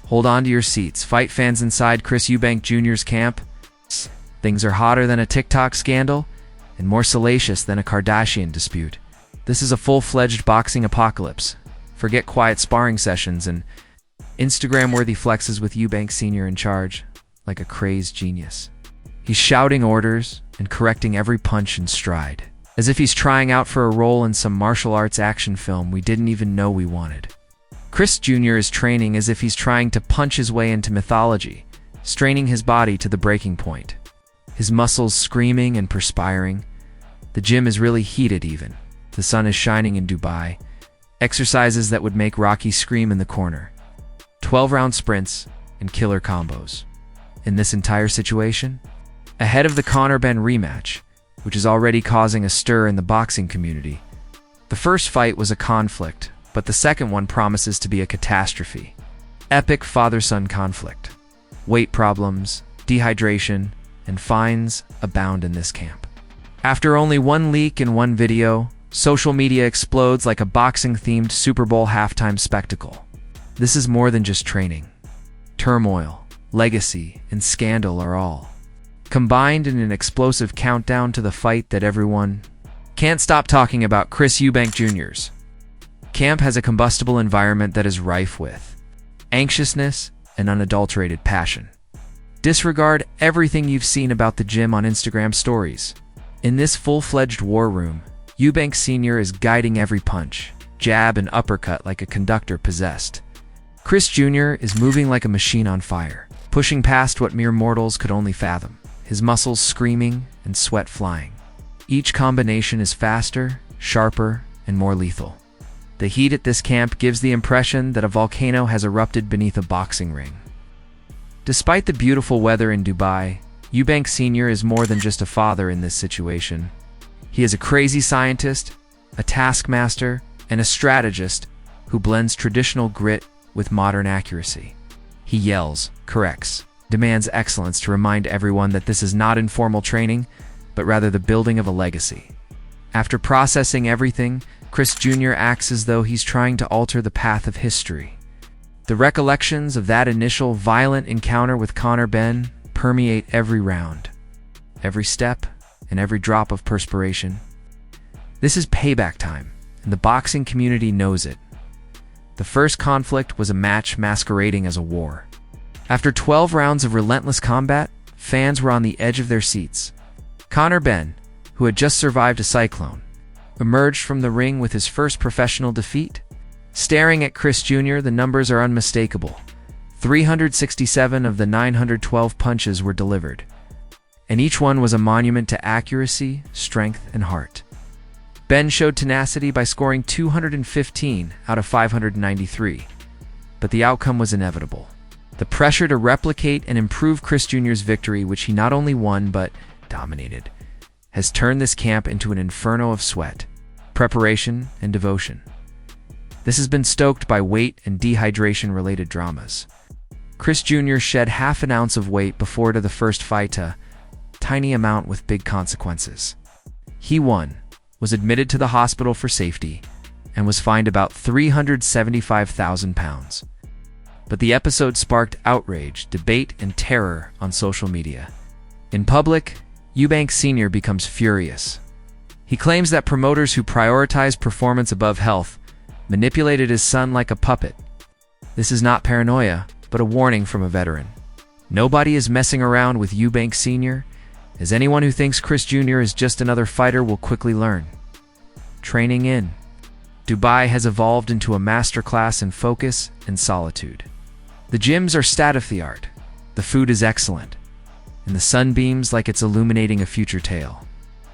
Hold on to your seats. Fight fans inside Chris Eubank Jr.'s camp. Things are hotter than a TikTok scandal and more salacious than a Kardashian dispute. This is a full-fledged boxing apocalypse. Forget quiet sparring sessions and Instagram-worthy flexes with Eubank Sr. in charge, like a crazed genius. He's shouting orders and correcting every punch in stride, as if he's trying out for a role in some martial arts action film we didn't even know we wanted. Chris Jr. is training as if he's trying to punch his way into mythology, straining his body to the breaking point. His muscles screaming and perspiring. The gym is really heated even. The sun is shining in Dubai. Exercises that would make Rocky scream in the corner. 12-round sprints and killer combos. In this entire situation, ahead of the Conor Benn rematch, which is already causing a stir in the boxing community. The first fight was a conflict, but the second one promises to be a catastrophe. Epic father-son conflict. Weight problems, dehydration, and fines abound in this camp. After only one leak and one video, social media explodes like a boxing-themed Super Bowl halftime spectacle. This is more than just training. Turmoil, legacy, and scandal are all combined in an explosive countdown to the fight that everyone can't stop talking about. Chris Eubank Jr.'s camp has a combustible environment that is rife with anxiousness and unadulterated passion. Disregard everything you've seen about the gym on Instagram stories. In this full-fledged war room, Eubank Sr. is guiding every punch, jab, and uppercut like a conductor possessed. Chris Jr. is moving like a machine on fire, pushing past what mere mortals could only fathom, his muscles screaming and sweat flying. Each combination is faster, sharper, and more lethal. The heat at this camp gives the impression that a volcano has erupted beneath a boxing ring. Despite the beautiful weather in Dubai, Eubank Sr. is more than just a father in this situation. He is a crazy scientist, a taskmaster, and a strategist who blends traditional grit with modern accuracy. He yells, corrects, demands excellence to remind everyone that this is not informal training, but rather the building of a legacy. After processing everything, Chris Jr. acts as though he's trying to alter the path of history. The recollections of that initial violent encounter with Conor Benn permeate every round, every step, and every drop of perspiration. This is payback time, and the boxing community knows it. The first conflict was a match masquerading as a war. After 12 rounds of relentless combat, fans were on the edge of their seats. Conor Benn, who had just survived a cyclone, emerged from the ring with his first professional defeat. Staring at Chris Jr., the numbers are unmistakable. 367 of the 912 punches were delivered, and each one was a monument to accuracy, strength, and heart. Benn showed tenacity by scoring 215 out of 593, but the outcome was inevitable. The pressure to replicate and improve Chris Jr.'s victory, which he not only won but dominated, has turned this camp into an inferno of sweat, preparation, and devotion. This has been stoked by weight and dehydration-related dramas. Chris Jr. shed half an ounce of weight before the first fight, a tiny amount with big consequences. He won, was admitted to the hospital for safety, and was fined about £375,000. But the episode sparked outrage, debate, and terror on social media. In public, Eubank Sr. becomes furious. He claims that promoters who prioritize performance above health manipulated his son like a puppet. This is not paranoia, but a warning from a veteran. Nobody is messing around with Eubank Sr., as anyone who thinks Chris Jr. is just another fighter will quickly learn. Training in Dubai has evolved into a masterclass in focus and solitude. The gyms are state-of-the-art, the food is excellent, and the sun beams like it's illuminating a future tale.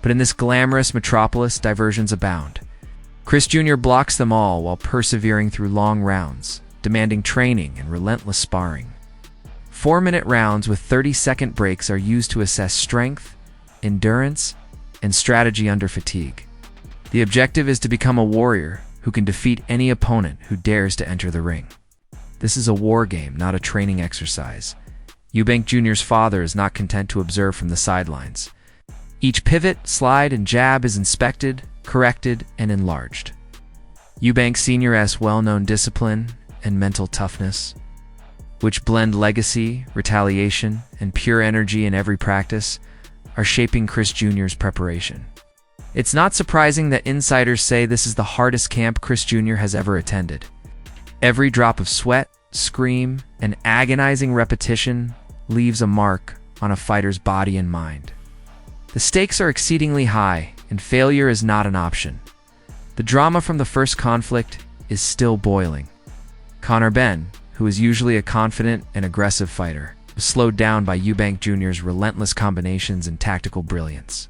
But in this glamorous metropolis, diversions abound. Chris Jr. blocks them all while persevering through long rounds, demanding training and relentless sparring. 4-minute rounds with 30-second breaks are used to assess strength, endurance, and strategy under fatigue. The objective is to become a warrior who can defeat any opponent who dares to enter the ring. This is a war game, not a training exercise. Eubank Jr.'s father is not content to observe from the sidelines. Each pivot, slide, and jab is inspected, corrected, and enlarged. Eubank Sr.'s well-known discipline and mental toughness which blend legacy, retaliation, and pure energy in every practice, are shaping Chris Jr.'s preparation. It's not surprising that insiders say this is the hardest camp Chris Jr. has ever attended. Every drop of sweat, scream, and agonizing repetition leaves a mark on a fighter's body and mind. The stakes are exceedingly high, and failure is not an option. The drama from the first conflict is still boiling. Conor Benn, who is usually a confident and aggressive fighter, was slowed down by Eubank Jr.'s relentless combinations and tactical brilliance.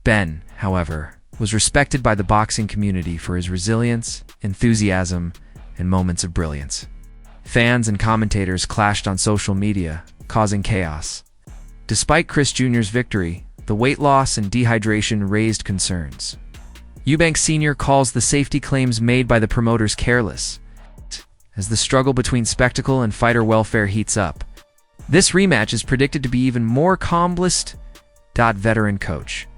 Benn, however, was respected by the boxing community for his resilience, enthusiasm, and moments of brilliance. Fans and commentators clashed on social media, causing chaos. Despite Chris Jr.'s victory, the weight loss and dehydration raised concerns. Eubank Sr. calls the safety claims made by the promoters careless. As the struggle between spectacle and fighter welfare heats up, this rematch is predicted to be even more accomplished. Veteran coach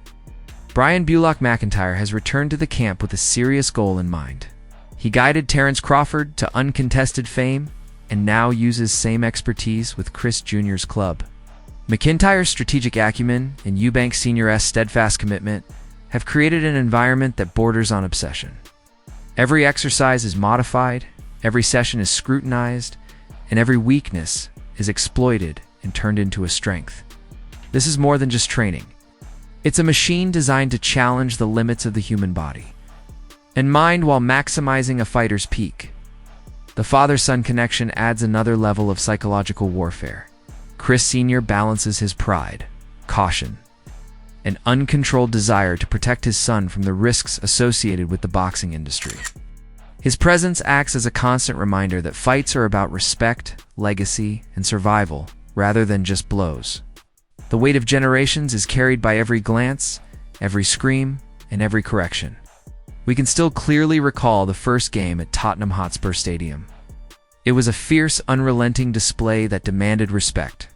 Brian Bullock McIntyre has returned to the camp with a serious goal in mind. He guided Terence Crawford to uncontested fame and now uses same expertise with Chris Jr.'s club. McIntyre's strategic acumen and Eubank Sr.'s steadfast commitment have created an environment that borders on obsession. Every exercise is modified, every session is scrutinized, and every weakness is exploited and turned into a strength. This is more than just training. It's a machine designed to challenge the limits of the human body and mind while maximizing a fighter's peak. The father-son connection adds another level of psychological warfare. Chris Sr. balances his pride, caution, and uncontrolled desire to protect his son from the risks associated with the boxing industry. His presence acts as a constant reminder that fights are about respect, legacy, and survival, rather than just blows. The weight of generations is carried by every glance, every scream, and every correction. We can still clearly recall the first game at Tottenham Hotspur Stadium. It was a fierce, unrelenting display that demanded respect.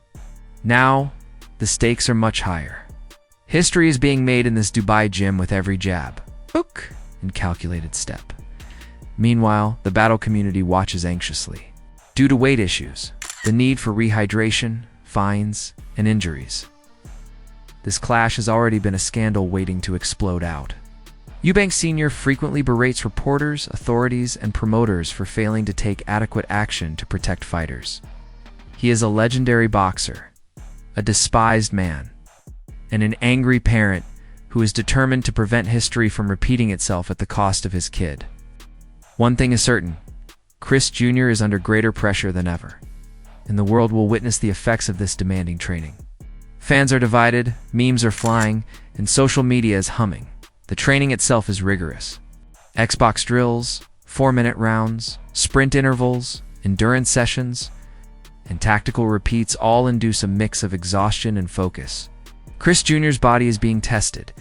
Now, the stakes are much higher. History is being made in this Dubai gym with every jab, hook, and calculated step. Meanwhile, the battle community watches anxiously. Due to weight issues, the need for rehydration, fines, and injuries, this clash has already been a scandal waiting to explode out. Eubank Sr. frequently berates reporters, authorities, and promoters for failing to take adequate action to protect fighters. He is a legendary boxer, a despised man, and an angry parent who is determined to prevent history from repeating itself at the cost of his kid. One thing is certain, Chris Jr. is under greater pressure than ever, and the world will witness the effects of this demanding training. Fans are divided, memes are flying, and social media is humming. The training itself is rigorous. Xbox drills, 4-minute rounds, sprint intervals, endurance sessions, and tactical repeats all induce a mix of exhaustion and focus. Chris Jr.'s body is being tested,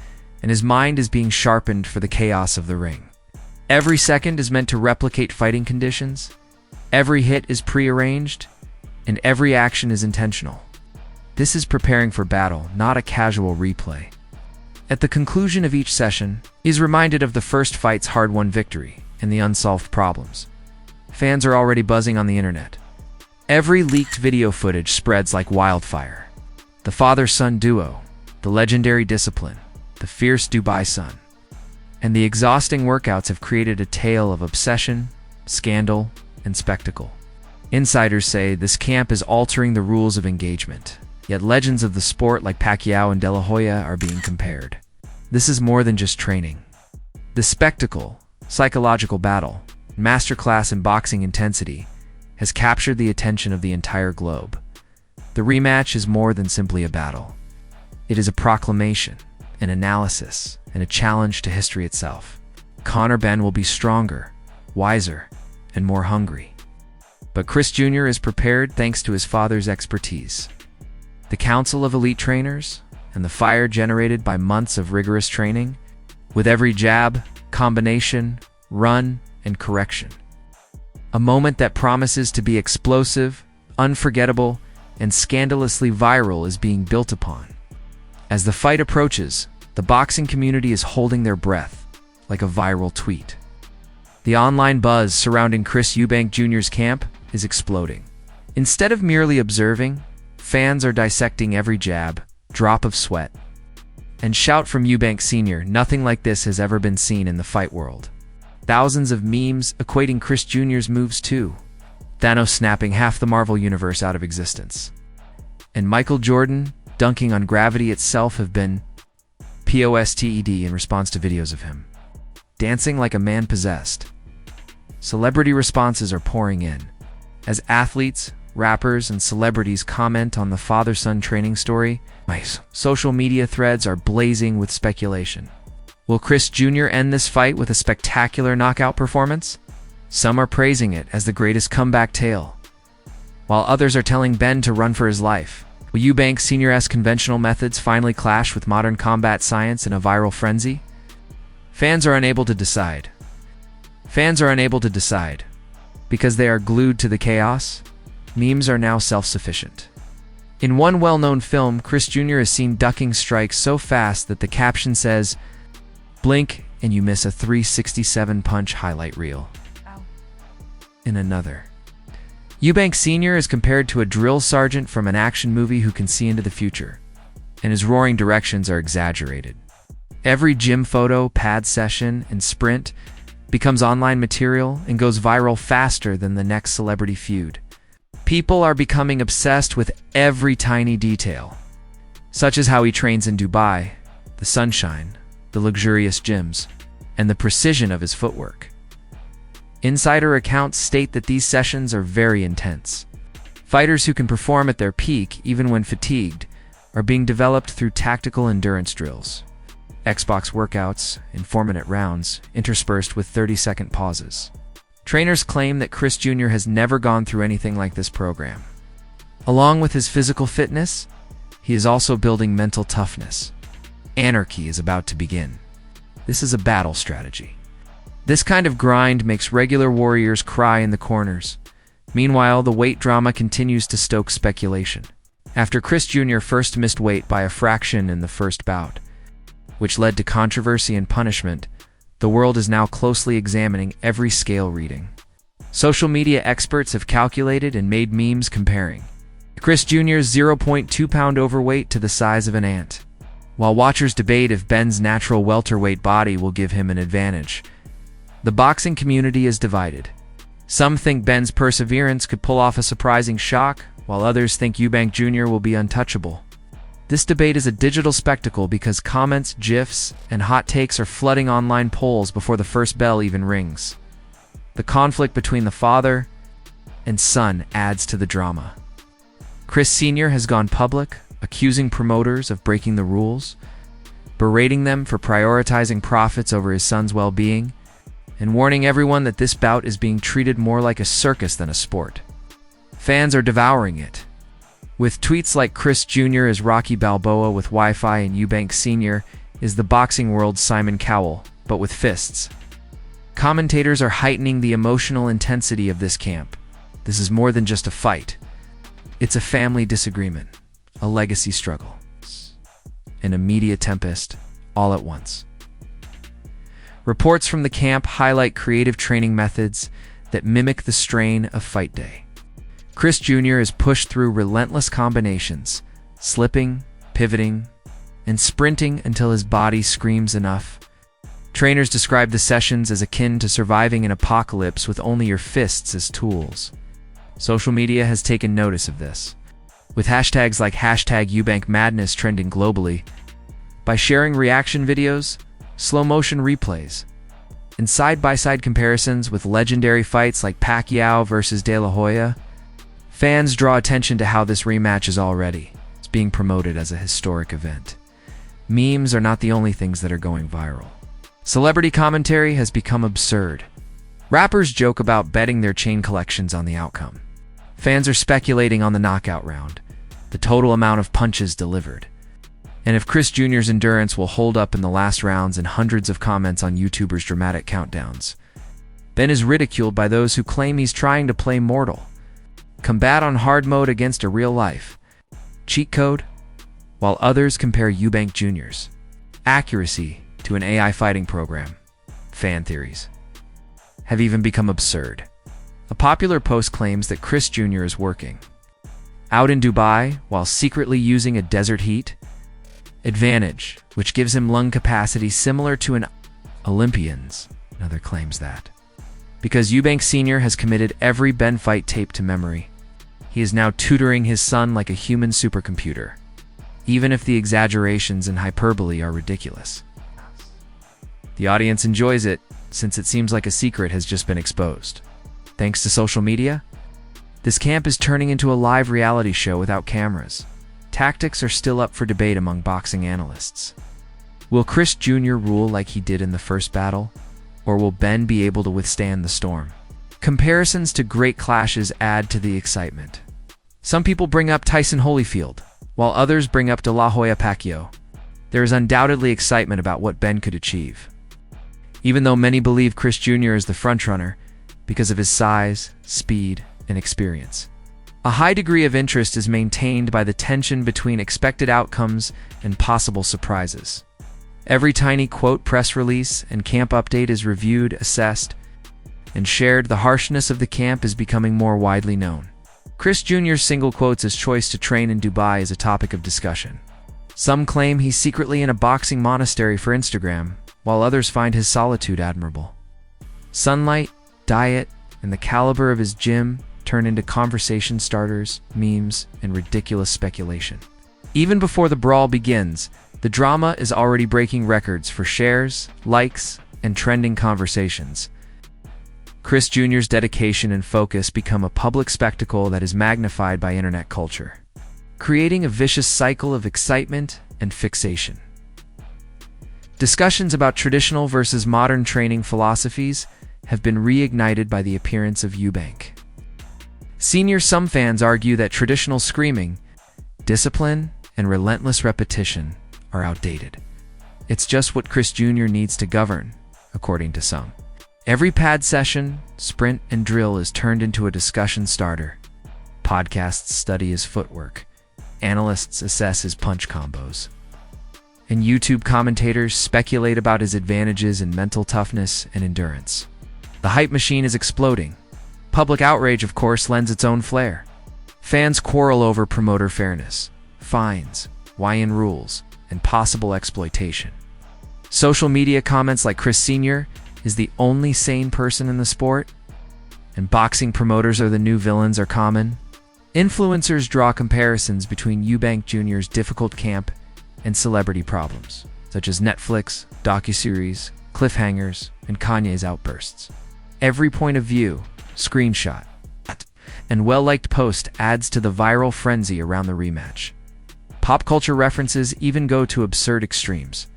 and his mind is being sharpened for the chaos of the ring. Every second is meant to replicate fighting conditions, every hit is prearranged, and every action is intentional. This is preparing for battle, not a casual replay. At the conclusion of each session, he is reminded of the first fight's hard-won victory and the unsolved problems. Fans are already buzzing on the internet. Every leaked video footage spreads like wildfire. The father-son duo, the legendary discipline, the fierce Dubai sun, and the exhausting workouts have created a tale of obsession, scandal, and spectacle. Insiders say this camp is altering the rules of engagement, yet legends of the sport like Pacquiao and De La Hoya are being compared. This is more than just training. The spectacle, psychological battle, masterclass in boxing intensity has captured the attention of the entire globe. The rematch is more than simply a battle. It is a proclamation, an analysis, and a challenge to history itself. Conor Benn will be stronger, wiser, and more hungry. But Chris Jr. is prepared thanks to his father's expertise. The Council of Elite Trainers, and the fire generated by months of rigorous training, with every jab, combination, run, and correction. A moment that promises to be explosive, unforgettable, and scandalously viral is being built upon. As the fight approaches, the boxing community is holding their breath, like a viral tweet. The online buzz surrounding Chris Eubank Jr.'s camp is exploding. Instead of merely observing, fans are dissecting every jab, drop of sweat, and shout from Eubank Sr. Nothing like this has ever been seen in the fight world. Thousands of memes equating Chris Jr.'s moves to Thanos snapping half the Marvel Universe out of existence, and Michael Jordan dunking on gravity itself have been posted in response to videos of him dancing like a man possessed. Celebrity responses are pouring in as athletes, rappers, and celebrities comment on the father-son training story. Social media threads are blazing with speculation. Will Chris Jr. end this fight with a spectacular knockout performance? Some are praising it as the greatest comeback tale, while others are telling Benn to run for his life. Will Eubank Sr.'s conventional methods finally clash with modern combat science in a viral frenzy? Fans are unable to decide. Because they are glued to the chaos, memes are now self-sufficient. In one well-known film, Chris Jr. is seen ducking strikes so fast that the caption says, "Blink and you miss a 367 punch highlight reel." Ow. In another, Eubank Sr. is compared to a drill sergeant from an action movie who can see into the future, and his roaring directions are exaggerated. Every gym photo, pad session, and sprint becomes online material and goes viral faster than the next celebrity feud. People are becoming obsessed with every tiny detail, such as how he trains in Dubai, the sunshine, the luxurious gyms, and the precision of his footwork. Insider accounts state that these sessions are very intense. Fighters who can perform at their peak, even when fatigued, are being developed through tactical endurance drills, Xbox workouts, and 4-minute rounds, interspersed with 30-second pauses. Trainers claim that Chris Jr. has never gone through anything like this program. Along with his physical fitness, he is also building mental toughness. Anarchy is about to begin. This is a battle strategy. This kind of grind makes regular warriors cry in the corners. Meanwhile, the weight drama continues to stoke speculation. After Chris Jr. first missed weight by a fraction in the first bout, which led to controversy and punishment, the world is now closely examining every scale reading. Social media experts have calculated and made memes comparing Chris Jr.'s 0.2-pound overweight to the size of an ant, while watchers debate if Benn's natural welterweight body will give him an advantage. The boxing community is divided. Some think Benn's perseverance could pull off a surprising shock, while others think Eubank Jr. will be untouchable. This debate is a digital spectacle because comments, GIFs, and hot takes are flooding online polls before the first bell even rings. The conflict between the father and son adds to the drama. Chris Sr. has gone public, accusing promoters of breaking the rules, berating them for prioritizing profits over his son's well-being, and warning everyone that this bout is being treated more like a circus than a sport. Fans are devouring it, with tweets like Chris Jr. is Rocky Balboa with Wi-Fi and Eubank Sr. is the boxing world's Simon Cowell, but with fists. Commentators are heightening the emotional intensity of this camp. This is more than just a fight. It's a family disagreement, a legacy struggle, and a media tempest all at once. Reports from the camp highlight creative training methods that mimic the strain of fight day. Chris Jr. is pushed through relentless combinations, slipping, pivoting, and sprinting until his body screams enough. Trainers describe the sessions as akin to surviving an apocalypse with only your fists as tools. Social media has taken notice of this, with hashtags like #EubankMadness trending globally. By sharing reaction videos, slow-motion replays, and side-by-side comparisons with legendary fights like Pacquiao versus De La Hoya, fans draw attention to how this rematch is already being promoted as a historic event. Memes are not the only things that are going viral. Celebrity commentary has become absurd. Rappers joke about betting their chain collections on the outcome. Fans are speculating on the knockout round, the total amount of punches delivered, and if Chris Jr.'s endurance will hold up in the last rounds, and hundreds of comments on YouTubers' dramatic countdowns. Benn is ridiculed by those who claim he's trying to play mortal Kombat on hard mode against a real-life cheat code, while others compare Eubank Jr.'s accuracy to an AI fighting program. Fan theories have even become absurd. A popular post claims that Chris Jr is working out in Dubai while secretly using a desert heat advantage, which gives him lung capacity similar to an Olympian's. Another claims that because Eubank Sr has committed every Benn fight tape to memory, he is now tutoring his son like a human supercomputer, even if the exaggerations and hyperbole are ridiculous. The audience enjoys it, since it seems like a secret has just been exposed. Thanks to social media, this camp is turning into a live reality show without cameras. Tactics are still up for debate among boxing analysts. Will Chris Jr rule like he did in the first battle, or will Benn be able to withstand the storm? Comparisons to great clashes add to the excitement. Some people bring up Tyson Holyfield, while others bring up De La Hoya Pacquiao. There is undoubtedly excitement about what Benn could achieve, even though many believe Chris Jr is the frontrunner because of his size, speed, and experience. A high degree of interest is maintained by the tension between expected outcomes and possible surprises. Every tiny quote, press release, and camp update is reviewed, assessed, and shared. The harshness of the camp is becoming more widely known. Chris Jr.'s single quotes his choice to train in Dubai is a topic of discussion. Some claim he's secretly in a boxing monastery for Instagram, while others find his solitude admirable. Sunlight, diet, and the caliber of his gym turn into conversation starters, memes, and ridiculous speculation. Even before the brawl begins, the drama is already breaking records for shares, likes, and trending conversations. Chris Jr.'s dedication and focus become a public spectacle that is magnified by internet culture, creating a vicious cycle of excitement and fixation. Discussions about traditional versus modern training philosophies have been reignited by the appearance of Eubank Sr. Some fans argue that traditional screaming, discipline, and relentless repetition are outdated. It's just what Chris Jr. needs to govern, according to some. Every pad session, sprint, and drill is turned into a discussion starter. Podcasts study his footwork. Analysts assess his punch combos. And YouTube commentators speculate about his advantages in mental toughness and endurance. The hype machine is exploding. Public outrage, of course, lends its own flair. Fans quarrel over promoter fairness, fines, weigh-in rules, and possible exploitation. Social media comments like Chris Sr. is the only sane person in the sport, and boxing promoters are the new villains are common. Influencers draw comparisons between Eubank Jr.'s difficult camp and celebrity problems, such as Netflix, docuseries, cliffhangers, and Kanye's outbursts. Every point of view, screenshot, and well-liked post adds to the viral frenzy around the rematch. Pop culture references even go to absurd extremes.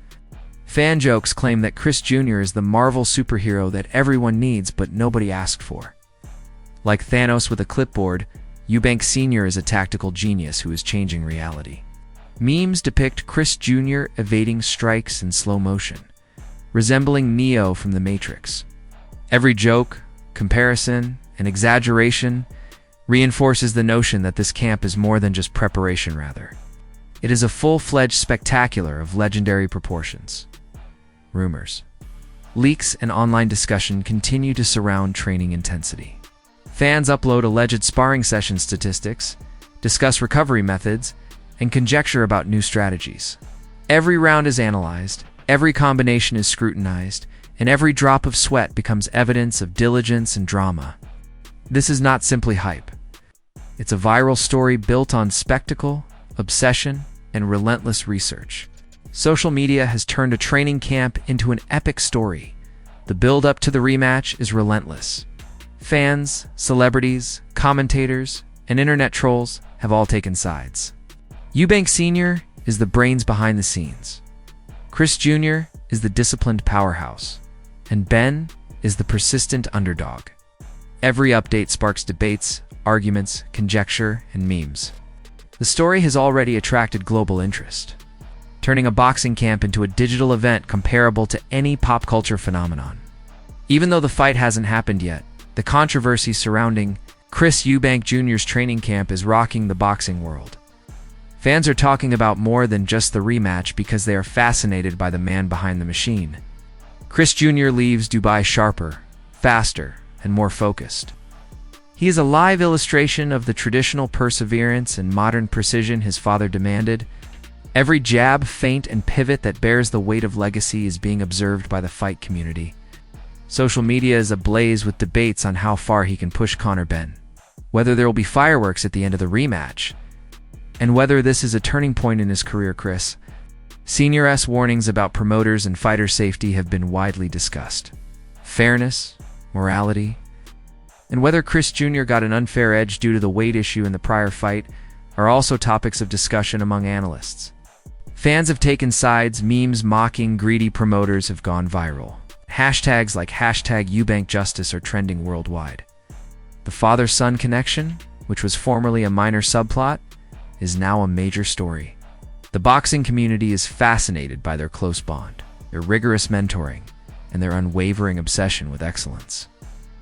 Fan jokes claim that Chris Jr. is the Marvel superhero that everyone needs but nobody asked for. Like Thanos with a clipboard, Eubank Sr. is a tactical genius who is changing reality. Memes depict Chris Jr. evading strikes in slow motion, resembling Neo from The Matrix. Every joke, comparison, and exaggeration reinforces the notion that this camp is more than just preparation, rather. It is a full-fledged spectacular of legendary proportions. Rumors, leaks, and online discussion continue to surround training intensity. Fans upload alleged sparring session statistics, discuss recovery methods, and conjecture about new strategies. Every round is analyzed, every combination is scrutinized, and every drop of sweat becomes evidence of diligence and drama. This is not simply hype. It's a viral story built on spectacle, obsession, and relentless research. Social media has turned a training camp into an epic story. The build-up to the rematch is relentless. Fans, celebrities, commentators, and internet trolls have all taken sides. Eubank Sr. is the brains behind the scenes. Chris Jr. is the disciplined powerhouse. And Benn is the persistent underdog. Every update sparks debates, arguments, conjecture, and memes. The story has already attracted global interest, turning a boxing camp into a digital event comparable to any pop culture phenomenon. Even though the fight hasn't happened yet, the controversy surrounding Chris Eubank Jr.'s training camp is rocking the boxing world. Fans are talking about more than just the rematch because they are fascinated by the man behind the machine. Chris Jr. leaves Dubai sharper, faster, and more focused. He is a live illustration of the traditional perseverance and modern precision his father demanded. Every jab, feint, and pivot that bears the weight of legacy is being observed by the fight community. Social media is ablaze with debates on how far he can push Conor Benn, whether there will be fireworks at the end of the rematch, and whether this is a turning point in his career. Chris Sr.'s warnings about promoters and fighter safety have been widely discussed. Fairness, morality, and whether Chris Jr. got an unfair edge due to the weight issue in the prior fight are also topics of discussion among analysts. Fans have taken sides, memes mocking greedy promoters have gone viral. Hashtags like #EubankJustice are trending worldwide. The father-son connection, which was formerly a minor subplot, is now a major story. The boxing community is fascinated by their close bond, their rigorous mentoring, and their unwavering obsession with excellence.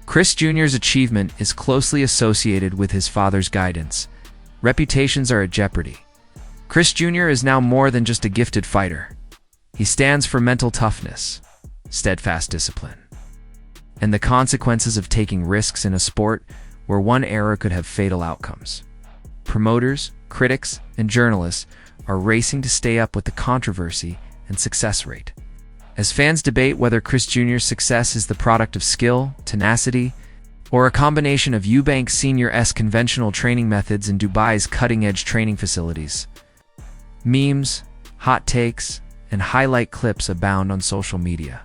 Chris Jr.'s achievement is closely associated with his father's guidance. Reputations are at jeopardy. Chris Jr. is now more than just a gifted fighter. He stands for mental toughness, steadfast discipline, and the consequences of taking risks in a sport where one error could have fatal outcomes. Promoters, critics, and journalists are racing to stay up with the controversy and success rate. As fans debate whether Chris Jr.'s success is the product of skill, tenacity, or a combination of Eubank Sr.'s conventional training methods and Dubai's cutting-edge training facilities. Memes, hot takes, and highlight clips abound on social media.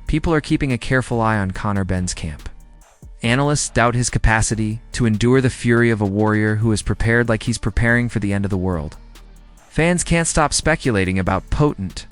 People are keeping a careful eye on Conor Benn's camp. Analysts doubt his capacity to endure the fury of a warrior who is prepared like he's preparing for the end of the world. Fans can't stop speculating about potent